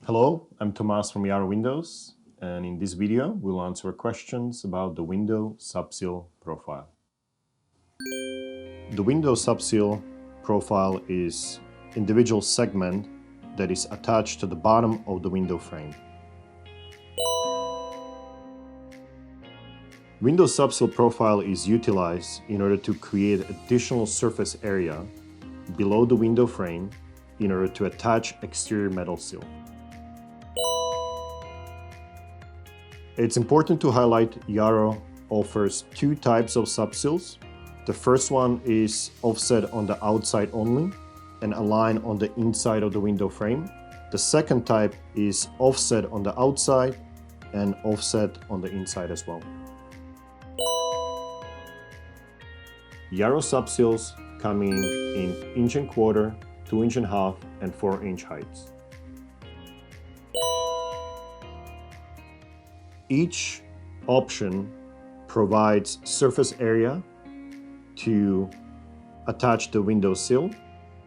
Hello, I'm Tomas from YARO Windows, and in this video we'll answer questions about the window Sub-Sill profile. The window Sub-Sill profile is an individual segment that is attached to the bottom of the window frame. Window Sub-Sill profile is utilized in order to create additional surface area below the window frame in order to attach exterior metal sill. It's important to highlight YARO offers two types of sub-sills. The first one is offset on the outside only and align on the inside of the window frame. The second type is offset on the outside and offset on the inside as well. YARO sub-sills come in 1.25 inch, 2.5 inch, and 4-inch heights. Each option provides surface area to attach the window sill,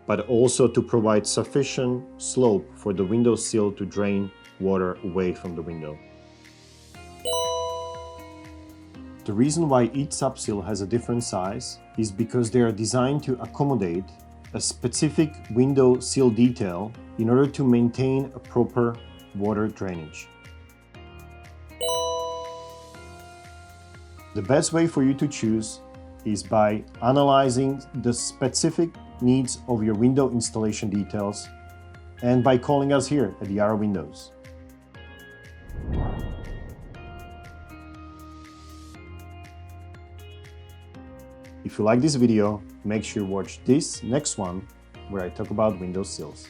but also to provide sufficient slope for the window sill to drain water away from the window. The reason why each sub-sill has a different size is because they are designed to accommodate a specific window sill detail in order to maintain a proper water drainage. The best way for you to choose is by analyzing the specific needs of your window installation details and by calling us here at YARO Windows. If you like this video, make sure you watch this next one where I talk about window sills.